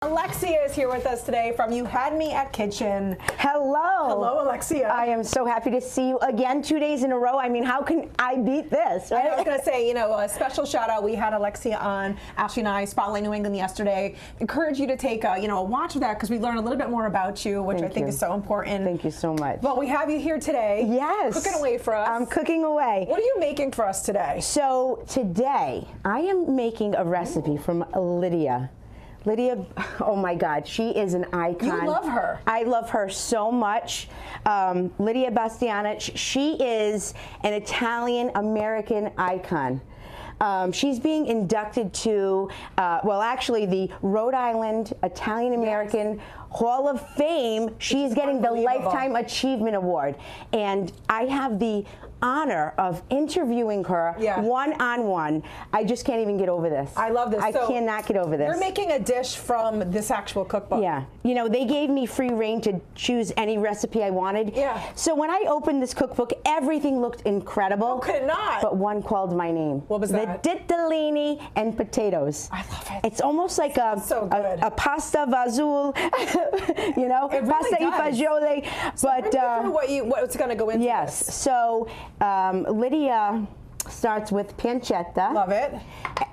Alexia is here with us today from You Had Me at Kitchen. Hello. Hello, Alexia. I am so happy to see you again 2 days in a row. I mean, how can I beat this, right? I was going to say, you know, a special shout out. We had Alexia on, Ashley and I, Spotlight New England yesterday. Encourage you to take a watch of that because we learn a little bit more about you, which I think is so important. Thank you so much. Well, we have you here today. Yes. Cooking away for us. I'm cooking away. What are you making for us today? So today, I am making a recipe from Lidia. Lidia, oh my God, she is an icon. You love her. I love her so much. Lidia Bastianich, she is an Italian-American icon. She's being inducted to, well, actually, the Rhode Island Italian-American Hall of Fame. She's getting the Lifetime Achievement Award. And I have the honor of interviewing her one-on-one. I just can't even get over this. I love this. I cannot get over this. You're making a dish from this actual cookbook. Yeah. You know, they gave me free reign to choose any recipe I wanted. Yeah. So when I opened this cookbook, everything looked incredible. How could it not? But one called my name. What was that? The ditalini and potatoes. I love it. It's almost like a pasta vazul, you know, it really pasta does. fagioli. So but what's going to go into yes. this? So Lidia starts with pancetta. Love it.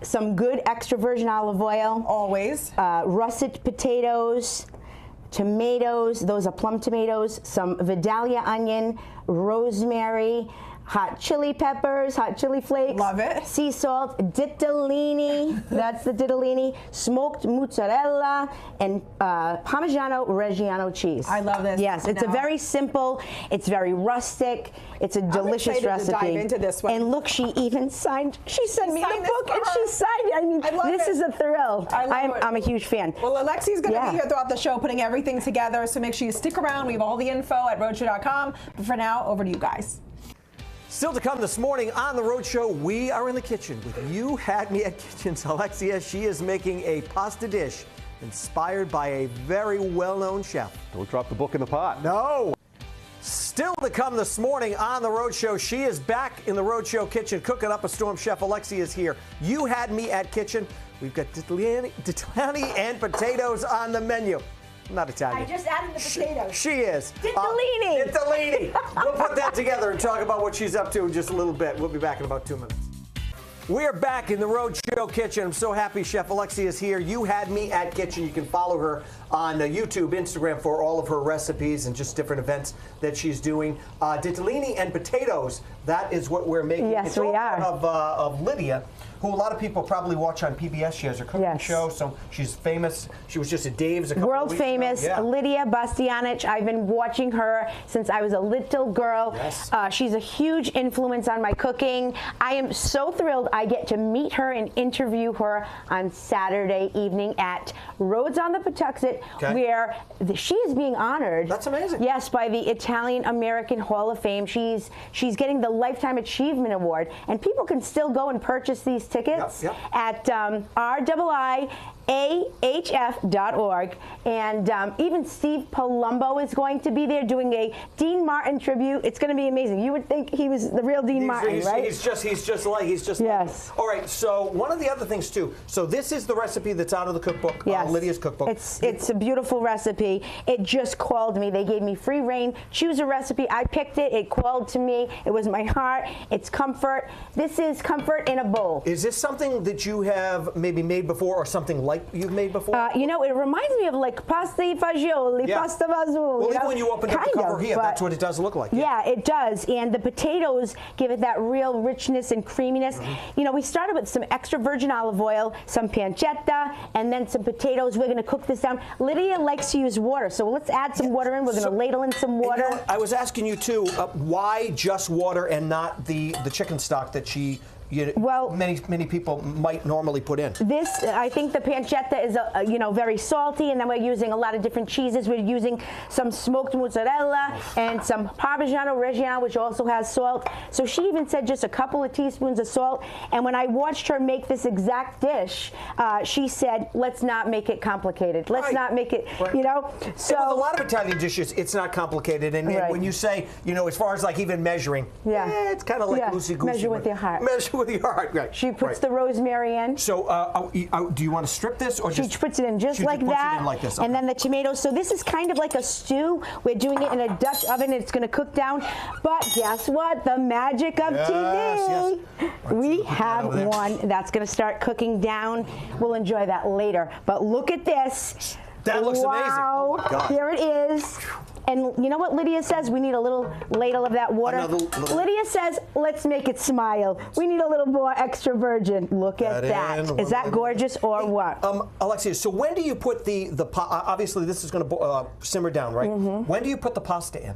Some good extra virgin olive oil. Always. Russet potatoes, tomatoes, those are plum tomatoes, some Vidalia onion, rosemary, hot chili peppers, hot chili flakes. Love it. Sea salt, ditalini, that's the ditalini, smoked mozzarella, and Parmigiano Reggiano cheese. I love this. Yes, it's a very simple, it's very rustic, it's a delicious recipe. To dive into this one. And look, she even signed, she sent me the book and she signed it. I mean, this is a thrill. I'm a huge fan. Well, Alexi's going to be here throughout the show putting everything together, so make sure you stick around. We have all the info at rhodeshow.com. But for now, over to you guys. Still to come this morning on the Rhode Show, we are in the kitchen with You Had Me at Kitchen's Alexia. She is making a pasta dish inspired by a very well-known chef. Don't drop the book in the pot. No! Still to come this morning on the Rhode Show, she is back in the Rhode Show kitchen cooking up a storm. Chef Alexia is here. You Had Me at Kitchen. We've got ditalini and potatoes on the menu. Not Italian. I just added the potatoes. She is. Ditalini. Ditalini. We'll put that together and talk about what she's up to in just a little bit. We'll be back in about 2 minutes. We are back in the Rhode Show kitchen. I'm so happy Chef Alexia is here. You Had Me at Kitchen. You can follow her on YouTube, Instagram for all of her recipes and just different events that she's doing. Ditalini and potatoes, that is what we're making. Yes, we are. Of Lidia, who a lot of people probably watch on PBS. She has her cooking show, so she's famous. She was just at Dave's a couple of weeks ago. World famous, Lidia Bastianich. I've been watching her since I was a little girl. Yes. She's a huge influence on my cooking. I am so thrilled I get to meet her and interview her on Saturday evening at Rhodes on the Pawtuxet, where she is being honored. That's amazing. Yes, by the Italian-American Hall of Fame. She's getting the Lifetime Achievement Award, and people can still go and purchase these tickets at RIIAHF.org. And even Steve Palumbo is going to be there doing a Dean Martin tribute. It's going to be amazing. You would think he was the real Dean Martin, right? He's just like, all right, so one of the other things too, so this is the recipe that's out of the cookbook, Lidia's cookbook. It's a beautiful recipe. It just called me. They gave me free reign. Choose a recipe. I picked it. It called to me. It was my heart. It's comfort. This is comfort in a bowl. Is this something that you have maybe made before or something like you've made before? You know, it reminds me of like pasta fagioli, pasta vazul. Well, even when you open up the cover here, that's what it does look like. Yeah, it does. And the potatoes give it that real richness and creaminess. You know, we started with some extra virgin olive oil, some pancetta, and then some potatoes. We're going to cook this down. Lidia likes to use water, so let's add some water in. We're going to ladle in some water. You know, I was asking you too, why just water and not the chicken stock that she many people might normally put in? This, I think the pancetta is, very salty, and then we're using a lot of different cheeses. We're using some smoked mozzarella and some Parmigiano Reggiano, which also has salt. So she even said just a couple of teaspoons of salt. And when I watched her make this exact dish, she said, let's not make it complicated. Let's not make it, So with a lot of Italian dishes, it's not complicated. And when you say, as far as like even measuring, it's kind of like loosey-goosey. Measure with your heart. Measure with your heart. Right. She puts the rosemary in. So, do you want to strip this, or she puts it in just like that, it in like this. Okay. And then the tomatoes. So this is kind of like a stew. We're doing it in a Dutch oven. It's going to cook down. But guess what? The magic of TV. Yes. We have one that's going to start cooking down. We'll enjoy that later. But look at this. That looks amazing. Oh my God. Here it is. And you know what Lydia says? We need a little ladle of that water. Lydia says, let's make it smile. We need a little more extra virgin. Look at that. Is that gorgeous or what? Alexia, so when do you put the obviously this is going to simmer down, right? When do you put the pasta in?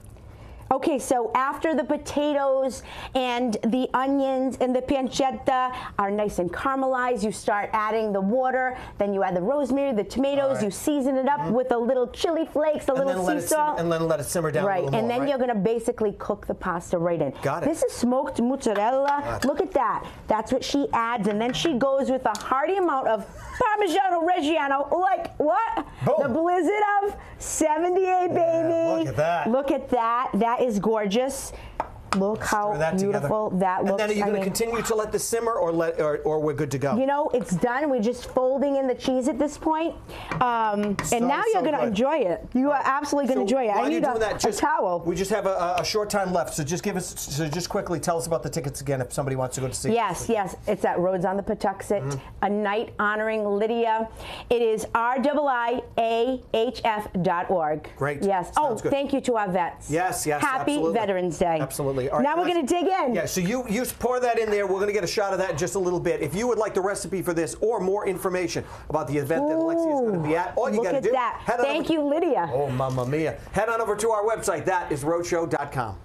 Okay, so after the potatoes and the onions and the pancetta are nice and caramelized, you start adding the water, then you add the rosemary, the tomatoes, you season it up with a little chili flakes, a little sea salt. And then let it simmer down a little more, and then you're going to basically cook the pasta right in. Got it. This is smoked mozzarella. Look at that. That's what she adds, and then she goes with a hearty amount of Parmigiano Reggiano, like what? Boom. The blizzard of 78, baby. Look at that. Look at that. That is gorgeous. Look how beautiful that looks. And then are you going to continue to let this simmer, or we're good to go? You know, it's done. We're just folding in the cheese at this point. And now you're going to enjoy it. You are absolutely going to enjoy it. I need a towel. We just have a short time left, so just quickly tell us about the tickets again if somebody wants to go to see. Yes. It's at Rhodes on the Pawtuxet, a night honoring Lydia. It is RIIAHF.org. Great. Yes. Sounds good. Thank you to our vets. Yes, Happy absolutely. Veterans Day. Absolutely. All right, now we're going to dig in. Yeah, so you pour that in there. We're going to get a shot of that in just a little bit. If you would like the recipe for this or more information about the event that Alexia is going to be at, all you got to do. Look at that. Thank you, Lydia. Oh, mamma mia. Head on over to our website. That is rhodeshow.com.